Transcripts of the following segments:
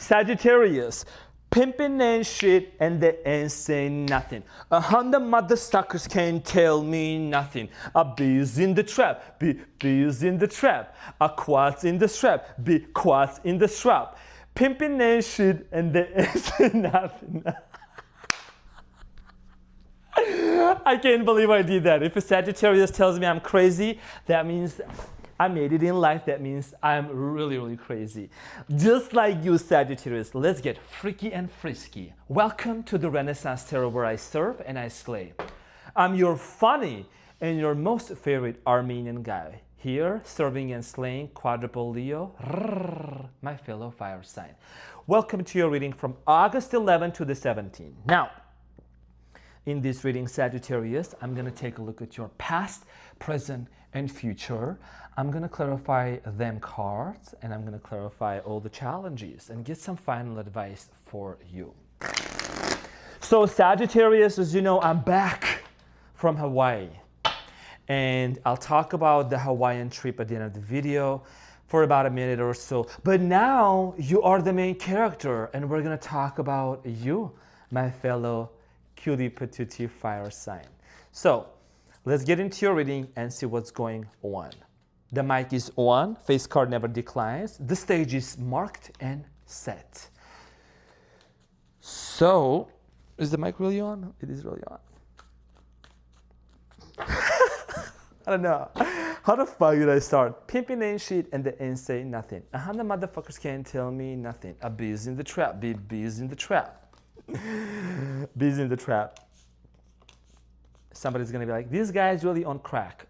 Sagittarius, pimping and shit and they ain't saying nothing. 100 mother suckers can't tell me nothing. A bee's in the trap, bee's in the trap. A quad's in the strap, quad's in the strap. Pimping and shit and they ain't saying nothing. I can't believe I did that. If a Sagittarius tells me I'm crazy, that means I made it in life. That means I'm really, really crazy. Just like you, Sagittarius, let's get freaky and frisky. Welcome to the Renaissance Tarot, where I serve and I slay. I'm your funny and your most favorite Armenian guy. Here, serving and slaying quadruple Leo, my fellow fire sign. Welcome to your reading from August 11 to the 17th. Now, in this reading, Sagittarius, I'm going to take a look at your past, present, and future. I'm going to clarify them cards, and I'm going to clarify all the challenges and get some final advice for you. So Sagittarius, as you know, I'm back from Hawaii. And I'll talk about the Hawaiian trip at the end of the video for about a minute or so. But now you are the main character, and we're going to talk about you, my fellow cutie patootie fire sign. So let's get into your reading and see what's going on. The mic is on, face card never declines. The stage is marked and set. So, is the mic really on? It is really on. I don't know. How the fuck did I start? Pimping ain't shit and they ain't saying nothing. 100 motherfuckers can't tell me nothing. A bee's in the trap, bee's in the trap. Bees in the trap. Somebody's gonna be like, this guy's really on crack.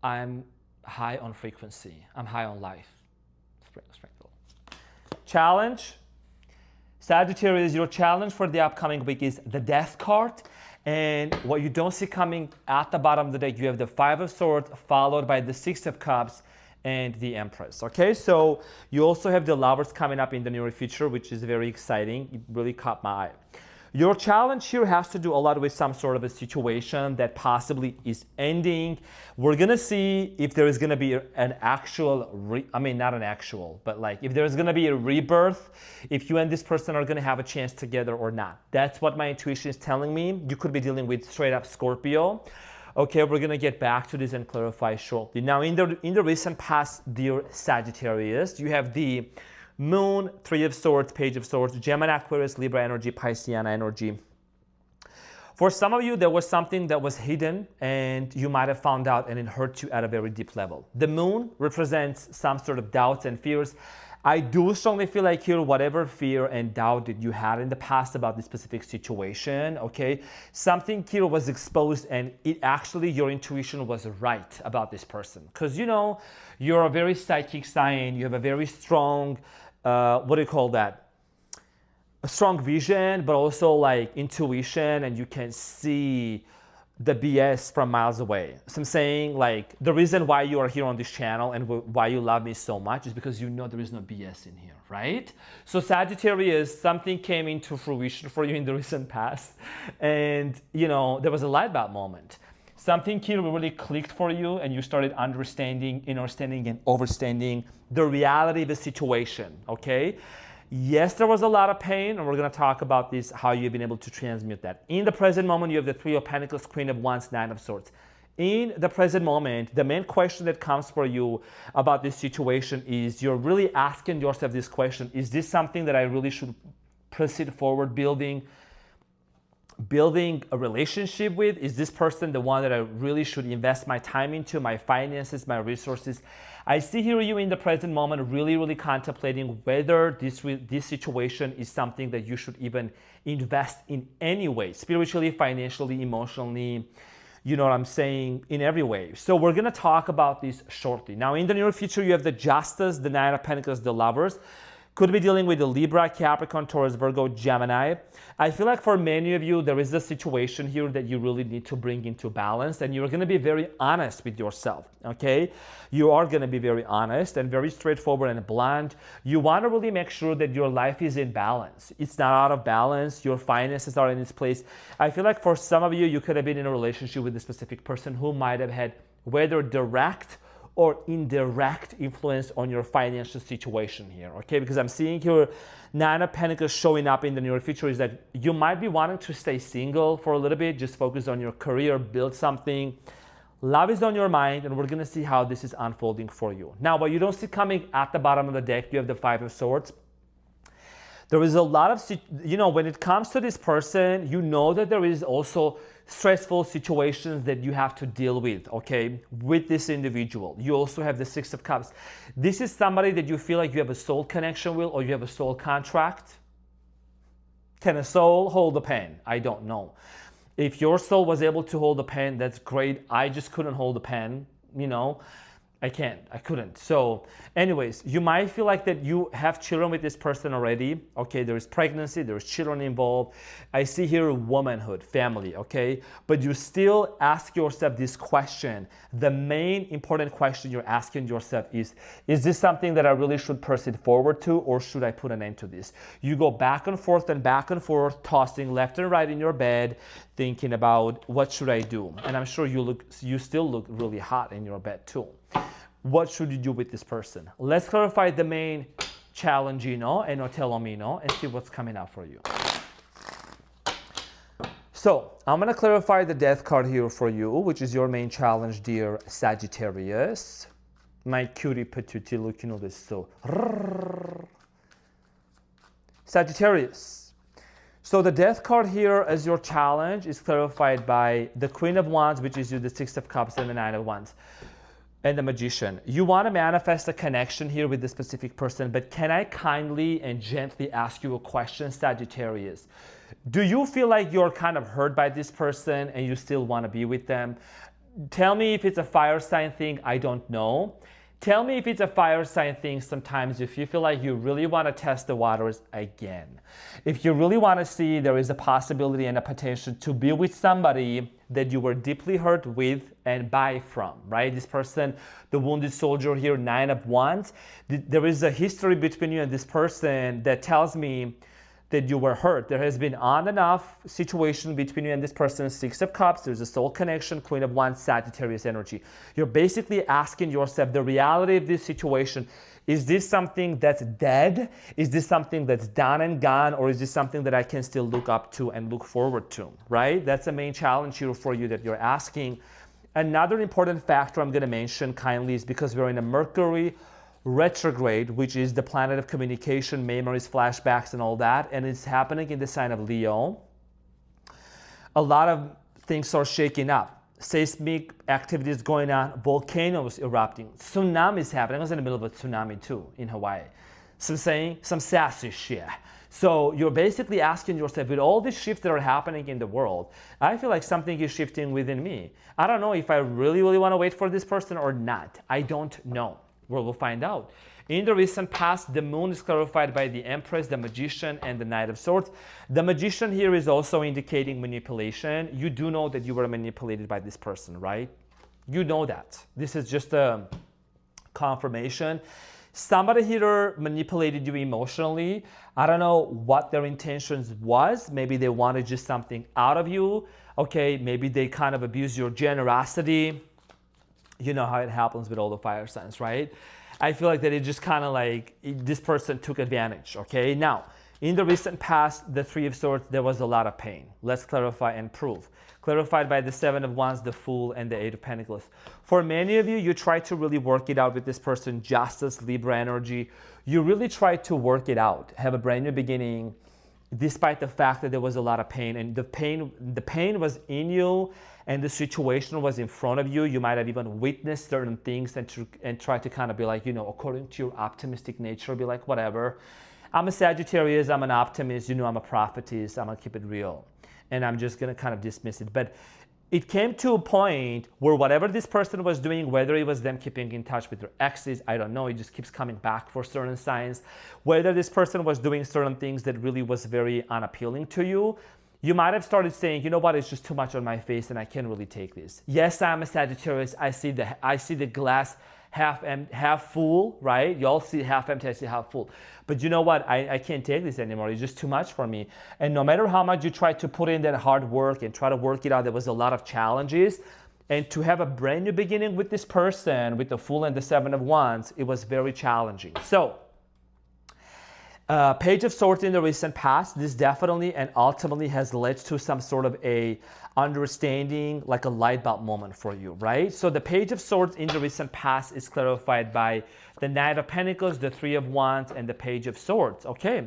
I'm high on frequency. I'm high on life. Sprinkle. Challenge. Sagittarius, your challenge for the upcoming week is the Death card. And what you don't see coming at the bottom of the deck, you have the Five of Swords followed by the Six of Cups and the Empress. Okay, so you also have the Lovers coming up in the near future, which is very exciting. It really caught my eye. Your challenge here has to do a lot with some sort of a situation that possibly is ending. We're gonna see if there is gonna be an actual, not an actual, but like if there's gonna be a rebirth, if you and this person are gonna have a chance together or not. That's what my intuition is telling me. You could be dealing with straight up Scorpio. Okay, we're gonna get back to this and clarify shortly. Now, in the recent past, dear Sagittarius, you have the Moon, Three of Swords, Page of Swords, Gemini, Aquarius, Libra energy, Pisceana energy. For some of you, there was something that was hidden and you might have found out and it hurt you at a very deep level. The Moon represents some sort of doubts and fears. I do strongly feel like here, whatever fear and doubt that you had in the past about this specific situation, okay, something here was exposed and it actually, your intuition was right about this person. Because, you know, you're a very psychic sign, you have a very strong, what do you call that? A strong vision, but also like intuition, and you can see the BS from miles away. So I'm saying, like, the reason why you are here on this channel and why you love me so much is because you know there is no BS in here, right? So Sagittarius, something came into fruition for you in the recent past, and you know, there was a light bulb moment. Something here really clicked for you and you started understanding, understanding and overstanding the reality of the situation, okay? Yes, there was a lot of pain, and we're going to talk about this, how you've been able to transmute that. In the present moment, you have the Three of Pentacles, Queen of Wands, Nine of Swords. In the present moment, the main question that comes for you about this situation is you're really asking yourself this question: is this something that I really should proceed forward building a relationship with? Is this person the one that I really should invest my time into, my finances, my resources? I see here you in the present moment really contemplating whether this situation is something that you should even invest in any way, spiritually, financially, emotionally, you know what I'm saying, in every way. So we're going to talk about this shortly. Now, in the near future, you have the Justice, the Nine of Pentacles, the Lovers. Could be dealing with the Libra, Capricorn, Taurus, Virgo, Gemini. I feel like for many of you, there is a situation here that you really need to bring into balance, and you're going to be very honest with yourself, okay? You are going to be very honest and very straightforward and blunt. You want to really make sure that your life is in balance. It's not out of balance. Your finances are in its place. I feel like for some of you, you could have been in a relationship with a specific person who might have had whether direct or indirect influence on your financial situation here, okay? Because I'm seeing here Nine of Pentacles showing up in the near future is that you might be wanting to stay single for a little bit, just focus on your career, build something. Love is on your mind, and we're gonna see how this is unfolding for you. Now, what you don't see coming at the bottom of the deck, you have the Five of Swords. There is a lot of, when it comes to this person, you know that there is also stressful situations that you have to deal with, okay, with this individual. You also have the Six of Cups. This is somebody that you feel like you have a soul connection with, or you have a soul contract. Can a soul hold a pen? I don't know. If your soul was able to hold a pen, that's great. I just couldn't hold a pen, I couldn't. So anyways, you might feel like that you have children with this person already. Okay, there is pregnancy, there's children involved. I see here womanhood, family, okay? But you still ask yourself this question. The main important question you're asking yourself is this something that I really should proceed forward to, or should I put an end to this? You go back and forth, tossing left and right in your bed, thinking about what should I do? And I'm sure you still look really hot in your bed too. What should you do with this person? Let's clarify the main challenge, and Otelomino, and see what's coming up for you. So I'm going to clarify the death card here for you, which is your main challenge, dear Sagittarius. My cutie patootie looking at this. So Sagittarius. So the death card here as your challenge is clarified by the Queen of Wands, which is the Six of Cups, and the Nine of Wands. And the Magician. You want to manifest a connection here with this specific person, but can I kindly and gently ask you a question, Sagittarius? Do you feel like you're kind of hurt by this person and you still want to be with them? Tell me if it's a fire sign thing, I don't know. Tell me if it's a fire sign thing sometimes, if you feel like you really want to test the waters again. If you really want to see there is a possibility and a potential to be with somebody that you were deeply hurt with and buy from, right? This person, the wounded soldier here, Nine of Wands. There is a history between you and this person that tells me that you were hurt. There has been on and off situation between you and this person. Six of Cups, there's a soul connection, Queen of Wands, Sagittarius energy. You're basically asking yourself the reality of this situation. Is this something that's dead? Is this something that's done and gone? Or is this something that I can still look up to and look forward to, right? That's the main challenge here for you that you're asking. Another important factor I'm gonna mention kindly is because we're in a Mercury retrograde, which is the planet of communication, memories, flashbacks, and all that, and it's happening in the sign of Leo. A lot of things are shaking up. Seismic activities going on, volcanoes erupting, tsunamis happening. I was in the middle of a tsunami too in Hawaii. Some sassy shit. So you're basically asking yourself, with all these shifts that are happening in the world, I feel like something is shifting within me. I don't know if I really want to wait for this person or not. I don't know. We'll find out. In the recent past, the moon is clarified by the Empress, the Magician, and the Knight of Swords. The Magician here is also indicating manipulation. You do know that you were manipulated by this person, right? You know that. This is just a confirmation. Somebody here manipulated you emotionally. I don't know what their intentions was. Maybe they wanted just something out of you. Okay, maybe they kind of abused your generosity. You know how it happens with all the fire signs, right? I feel like that it just kind of like this person took advantage, okay? Now, in the recent past, the Three of Swords, there was a lot of pain. Let's clarify and prove. Clarified by the Seven of Wands, the Fool, and the Eight of Pentacles. For many of you, you try to really work it out with this person, Justice, Libra energy. You really try to work it out, have a brand new beginning, despite the fact that there was a lot of pain. And the pain was in you, and the situation was in front of you. You might have even witnessed certain things and try to kind of be like, according to your optimistic nature, be like, whatever. I'm a Sagittarius, I'm an optimist, I'm a prophetess, I'm gonna keep it real. And I'm just gonna kind of dismiss it. But it came to a point where whatever this person was doing, whether it was them keeping in touch with their exes, I don't know, it just keeps coming back for certain signs. Whether this person was doing certain things that really was very unappealing to you, you might have started saying, you know what, it's just too much on my face and I can't really take this. Yes, I'm a Sagittarius. I see the glass half full, right? You all see half empty, I see half full. But you know what? I can't take this anymore. It's just too much for me. And no matter how much you try to put in that hard work and try to work it out, there was a lot of challenges. And to have a brand new beginning with this person, with the Fool and the Seven of Wands, it was very challenging. So, Page of Swords in the recent past, this definitely and ultimately has led to some sort of a understanding, like a light bulb moment for you, right? So the Page of Swords in the recent past is clarified by the Knight of Pentacles, the Three of Wands, and the Page of Swords, okay?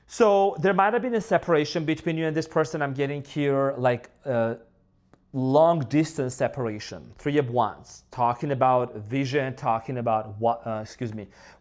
So there might have been a separation between you and this person. I'm getting here like long distance separation. Three of Wands, talking about vision, talking about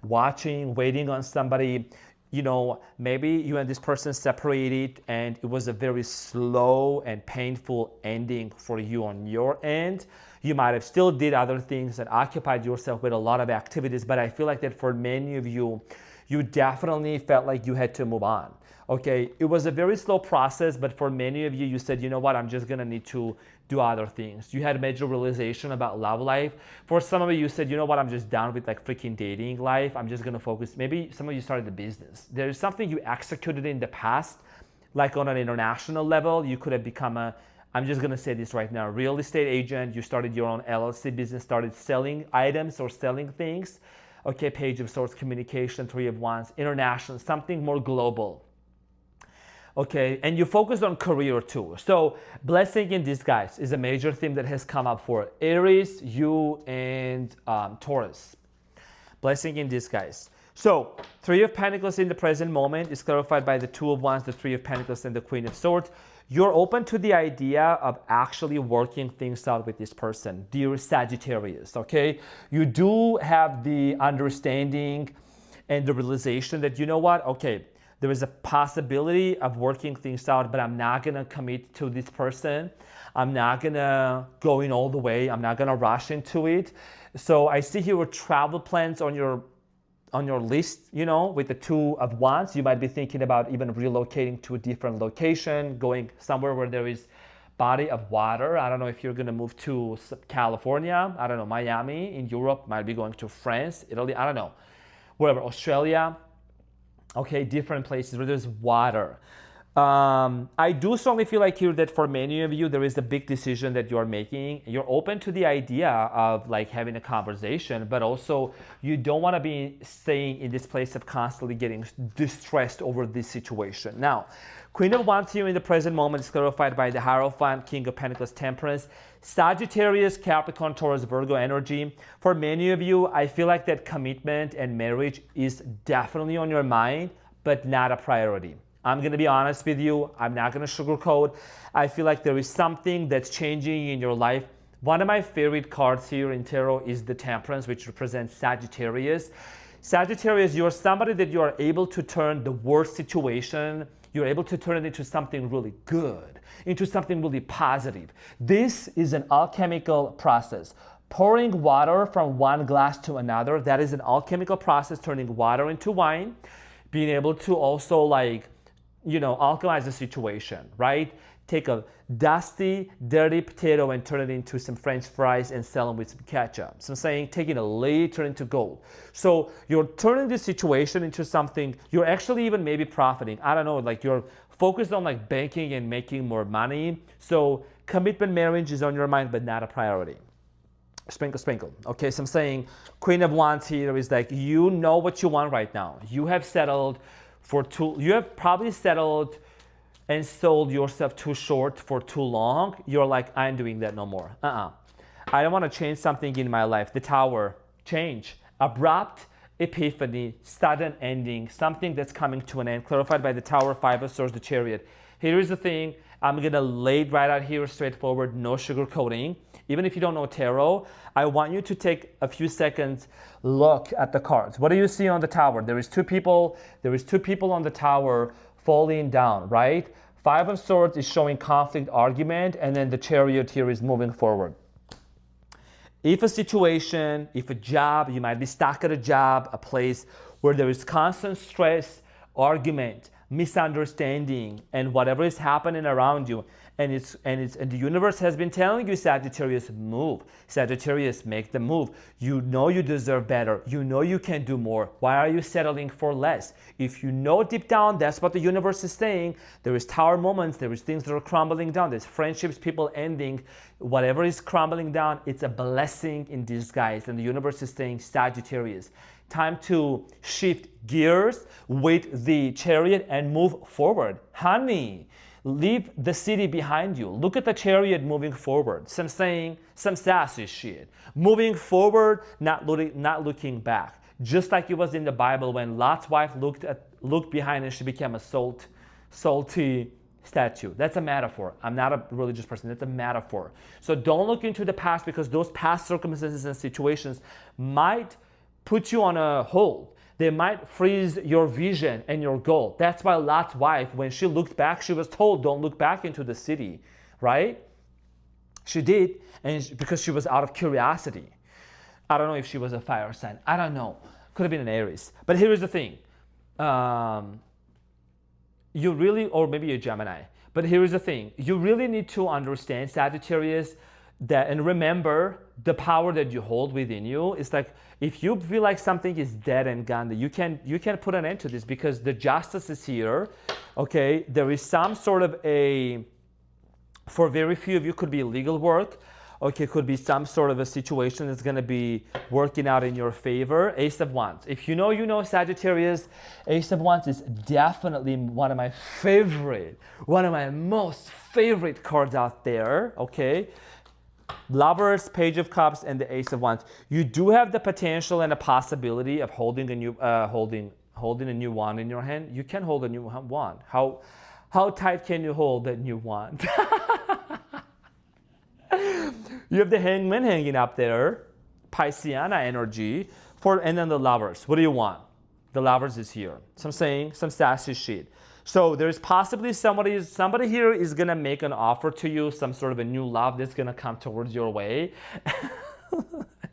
watching, waiting on somebody. You know, maybe you and this person separated and it was a very slow and painful ending for you on your end. You might have still did other things and occupied yourself with a lot of activities, but I feel like that for many of you, you definitely felt like you had to move on. Okay, it was a very slow process, but for many of you, you said, you know what, I'm just gonna need to do other things. You had a major realization about love life. For some of you, you said, you know what, I'm just done with like freaking dating life. I'm just gonna focus. Maybe some of you started a business. There's something you executed in the past, like on an international level. You could have become I'm just gonna say this right now, real estate agent. You started your own LLC business, started selling items or selling things. Okay, Page of Swords, communication, Three of Wands, international, something more global. Okay, and you focus on career too. So blessing in disguise is a major theme that has come up for Aries, you, and Taurus. Blessing in disguise. So Three of Pentacles in the present moment is clarified by the Two of Wands, the Three of Pentacles, and the Queen of Swords. You're open to the idea of actually working things out with this person, dear Sagittarius, okay? You do have the understanding and the realization that, you know what, okay, there is a possibility of working things out, but I'm not gonna commit to this person. I'm not gonna go in all the way. I'm not gonna rush into it. So I see here travel plans on your list, you know, with the Two of Wands. You might be thinking about even relocating to a different location, going somewhere where there is body of water. I don't know if you're gonna move to California, I don't know, Miami in Europe, might be going to France, Italy, I don't know, wherever, Australia. Okay, different places where there's water. I do strongly feel like here that for many of you, there is a big decision that you're making. You're open to the idea of like having a conversation, but also you don't want to be staying in this place of constantly getting distressed over this situation. Now, Queen of Wands here in the present moment is clarified by the Hierophant, King of Pentacles, Temperance, Sagittarius, Capricorn, Taurus, Virgo energy. For many of you, I feel like that commitment and marriage is definitely on your mind, but not a priority. I'm going to be honest with you. I'm not going to sugarcoat. I feel like there is something that's changing in your life. One of my favorite cards here in tarot is the Temperance, which represents Sagittarius. Sagittarius, you're somebody that you are able to turn the worst situation, you're able to turn it into something really good, into something really positive. This is an alchemical process. Pouring water from one glass to another, that is an alchemical process, turning water into wine, being able to also like, you know, alchemize the situation, right? Take a dusty, dirty potato and turn it into some French fries and sell them with some ketchup. So I'm saying taking a lead, turn it into gold. So you're turning this situation into something, you're actually even maybe profiting. I don't know, like you're focused on like banking and making more money. So commitment marriage is on your mind, but not a priority. Sprinkle, sprinkle. Okay, so I'm saying Queen of Wands here is like, you know what you want right now. You have settled you have probably settled and sold yourself too short for too long. You're like, I'm doing that no more. I don't want to change something in my life. The Tower, change, abrupt epiphany, sudden ending, something that's coming to an end, clarified by the Tower, Five of Swords, the Chariot. Here's the thing, I'm gonna lay it right out here, straightforward, no sugarcoating. Even if you don't know tarot, I want you to take a few seconds, look at the cards. What do you see on the Tower? There is two people on the Tower falling down, right? Five of Swords is showing conflict, argument, and then the Chariot here is moving forward. If a situation, if a job, you might be stuck at a job, a place where there is constant stress argument, misunderstanding, and whatever is happening around you. And the universe has been telling you, Sagittarius, move. Sagittarius, make the move. You know you deserve better. You know you can do more. Why are you settling for less? If you know deep down that's what the universe is saying, there is tower moments, there is things that are crumbling down, there's friendships, people ending, whatever is crumbling down, it's a blessing in disguise. And the universe is saying, Sagittarius, time to shift gears with the Chariot and move forward. Honey, leave the city behind you. Look at the Chariot moving forward. Some saying, some sassy shit. Moving forward, not looking back. Just like it was in the Bible when Lot's wife looked behind and she became a salty statue. That's a metaphor. I'm not a religious person. That's a metaphor. So don't look into the past, because those past circumstances and situations might put you on a hold. They might freeze your vision and your goal. That's why Lot's wife, when she looked back, she was told, don't look back into the city, right? She did, because she was out of curiosity. I don't know if she was a fire sign. I don't know. Could have been an Aries. But here's the thing. You really, or maybe a Gemini. But here's the thing. You really need to understand, Sagittarius, that, and remember the power that you hold within you. It's like, if you feel like something is dead and gone, that you can put an end to this, because the justice is here. Okay, there is some sort of for very few of you, could be legal work. Okay, could be some sort of a situation that's going to be working out in your favor. Ace of Wands. If you know Sagittarius, Ace of Wands is definitely one of my most favorite cards out there. Okay. Lovers, Page of Cups, and the Ace of Wands. You do have the potential and a possibility of holding a new wand in your hand. You can hold a new wand. How tight can you hold a new wand? You have the Hangman hanging up there, Pisceana energy, and then the Lovers. What do you want? The Lovers is here. So I'm saying some sassy shit. So there's possibly somebody here is gonna make an offer to you, some sort of a new love that's gonna come towards your way.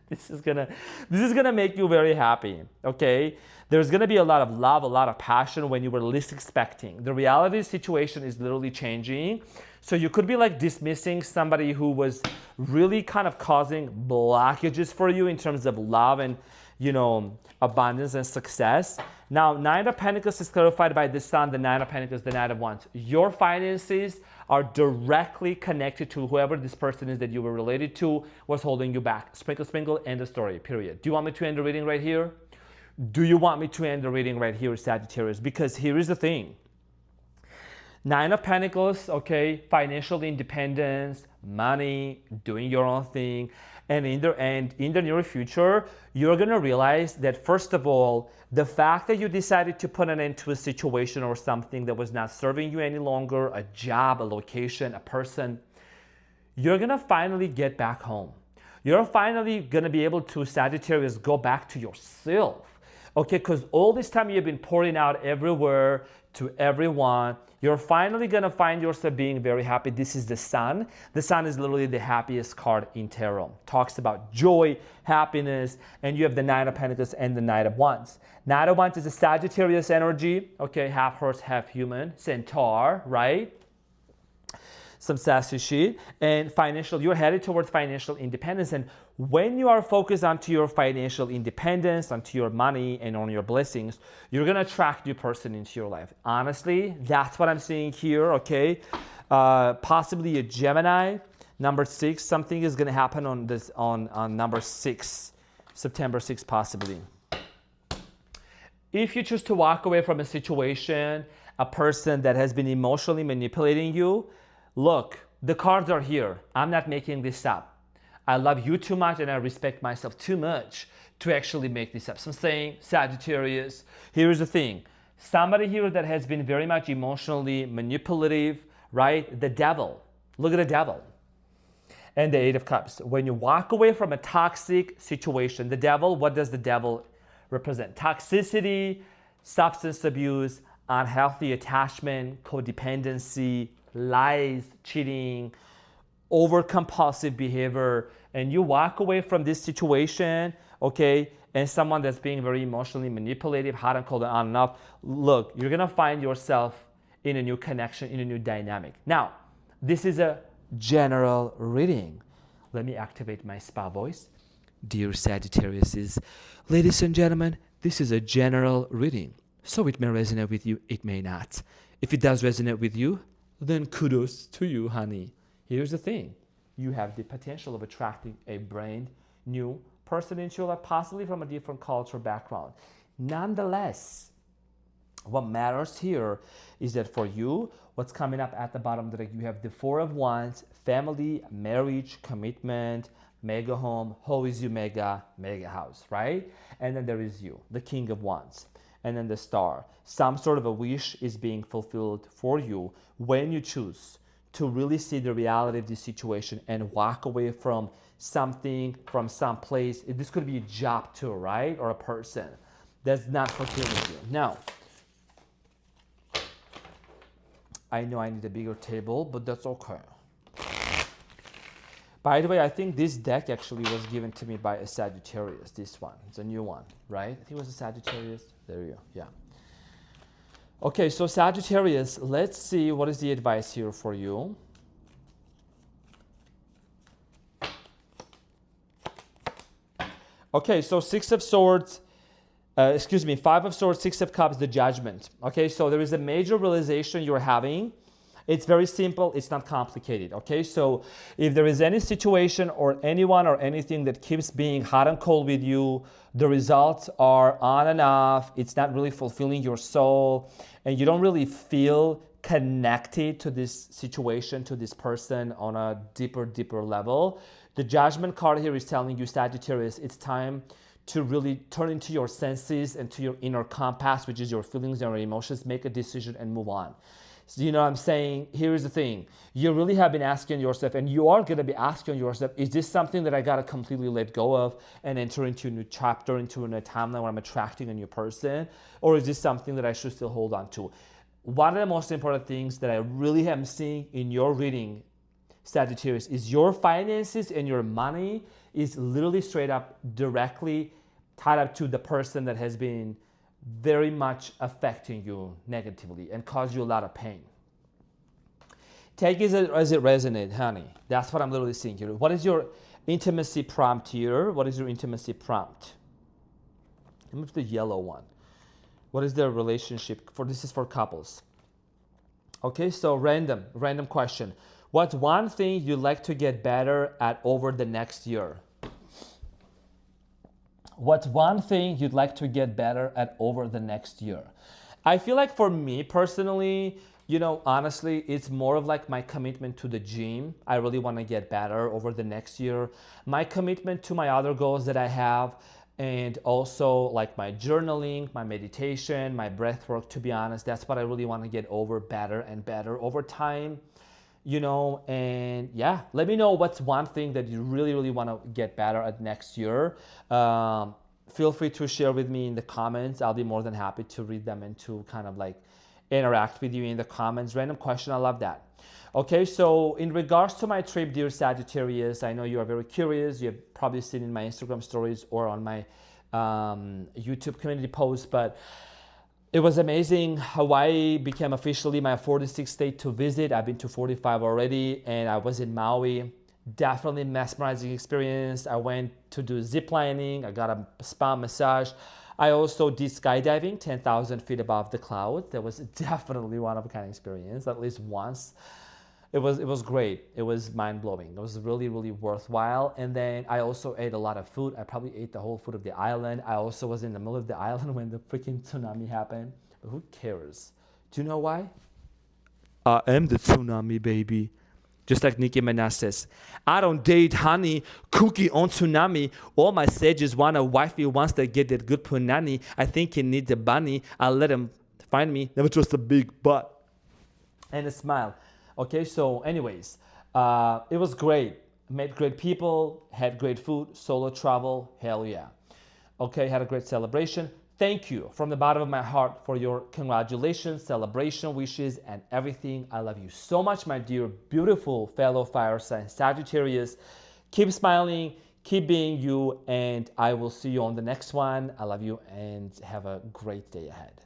This is gonna make you very happy. Okay, there's gonna be a lot of love, a lot of passion when you were least expecting. The reality situation is literally changing. So you could be like dismissing somebody who was really kind of causing blockages for you in terms of love and, abundance and success. Now, Nine of Pentacles is clarified by the Sun, the Nine of Pentacles, the Knight of Wands. Your finances are directly connected to whoever this person is that you were related to was holding you back. Sprinkle, sprinkle, end of story, period. Do you want me to end the reading right here? Do you want me to end the reading right here, Sagittarius? Because here is the thing. Nine of Pentacles, okay, financial independence, money, doing your own thing. And in the near future, you're going to realize that, first of all, the fact that you decided to put an end to a situation or something that was not serving you any longer, a job, a location, a person, you're going to finally get back home. You're finally going to be able to, Sagittarius, go back to yourself. Okay, because all this time you've been pouring out everywhere to everyone. You're finally going to find yourself being very happy. This is the Sun. The Sun is literally the happiest card in tarot. Talks about joy, happiness, and you have the Nine of Pentacles and the Knight of Wands. Knight of Wands is a Sagittarius energy. Okay, half horse, half human. Centaur, right? Some sassy shit. And you're headed towards financial independence. And when you are focused onto your financial independence, onto your money, and on your blessings, you're going to attract new person into your life. Honestly, that's what I'm seeing here, okay? Possibly a Gemini. Number 6, something is going to happen on number 6, September 6, possibly. If you choose to walk away from a situation, a person that has been emotionally manipulating you, look, the cards are here. I'm not making this up. I love you too much and I respect myself too much to actually make this up. So I'm saying, Sagittarius, here's the thing. Somebody here that has been very much emotionally manipulative, right? The devil. Look at the devil. And the Eight of Cups. When you walk away from a toxic situation, the devil, what does the devil represent? Toxicity, substance abuse, unhealthy attachment, codependency, lies, cheating, over compulsive behavior, and you walk away from this situation, okay, and someone that's being very emotionally manipulative, hot and cold and on and off, look, you're gonna find yourself in a new connection, in a new dynamic. Now, this is a general reading. Let me activate my spa voice. Dear Sagittarius, ladies and gentlemen, this is a general reading. So it may resonate with you, it may not. If it does resonate with you, then kudos to you, honey. Here's the thing. You have the potential of attracting a brand new person into your life, possibly from a different culture background. Nonetheless, what matters here is that for you, what's coming up at the bottom of the deck, you have the Four of Wands, family, marriage, commitment, mega home, how is you mega house, right? And then there is you, the King of Wands. And then the Star. Some sort of a wish is being fulfilled for you when you choose to really see the reality of the situation and walk away from something, from some place. This could be a job too, right? Or a person that's not fulfilling you. Now, I know I need a bigger table, but that's okay. By the way, I think this deck actually was given to me by a Sagittarius, this one. It's a new one, right? I think it was a Sagittarius. There you go, yeah. Okay, so Sagittarius, let's see what is the advice here for you. Okay, so Five of Swords, Six of Cups, the Judgment. Okay, so there is a major realization you're having. It's very simple, it's not complicated, okay? So if there is any situation or anyone or anything that keeps being hot and cold with you, the results are on and off, it's not really fulfilling your soul, and you don't really feel connected to this situation, to this person on a deeper level, the Judgment card here is telling you, Sagittarius, it's time to really turn into your senses and to your inner compass, which is your feelings and your emotions, make a decision and move on. So you know what I'm saying? Here's the thing. You really have been asking yourself, and you are going to be asking yourself, is this something that I got to completely let go of and enter into a new chapter, into a new timeline where I'm attracting a new person? Or is this something that I should still hold on to? One of the most important things that I really am seeing in your reading, Sagittarius, is your finances and your money is literally straight up directly tied up to the person that has been very much affecting you negatively and cause you a lot of pain. Take it as it resonates, honey. That's what I'm literally seeing here. What is your intimacy prompt here? What is your intimacy prompt? Let me put the yellow one. What is their relationship? This is for couples. Okay, so random question. What's one thing you'd like to get better at over the next year? What's one thing you'd like to get better at over the next year? I feel like for me personally, honestly, it's more of like my commitment to the gym. I really want to get better over the next year. My commitment to my other goals that I have, and also like my journaling, my meditation, my breath work, to be honest, that's what I really want to get over better and better over time. And yeah, let me know what's one thing that you really want to get better at next year. Feel free to share with me in the comments. I'll be more than happy to read them and to kind of like interact with you in the comments. Random question, I love that. Okay, so in regards to my trip, dear Sagittarius, I know you are very curious. You've probably seen in my Instagram stories or on my YouTube community posts, but it was amazing. Hawaii became officially my 46th state to visit. I've been to 45 already, and I was in Maui. Definitely mesmerizing experience. I went to do zip lining. I got a spa massage. I also did skydiving 10,000 feet above the clouds. That was definitely one of a kind experience, at least once. It was great. It was mind-blowing. It was really worthwhile. And then I also ate a lot of food. I probably ate the whole food of the island. I also was in the middle of the island when the freaking tsunami happened. But who cares? Do you know why? I am the tsunami, baby. Just like Nicki Minaj says, I don't date honey, cookie on tsunami. All my sages want a wifey wants to get that good punani. I think he needs a bunny. I'll let him find me. Never just a big butt. And a smile. Okay, so anyways, it was great. Met great people, had great food, solo travel, hell yeah. Okay, had a great celebration. Thank you from the bottom of my heart for your congratulations, celebration, wishes, and everything. I love you so much, my dear, beautiful fellow fire sign Sagittarius. Keep smiling, Keep being you, and I will see you on the next one. I love you and have a great day ahead.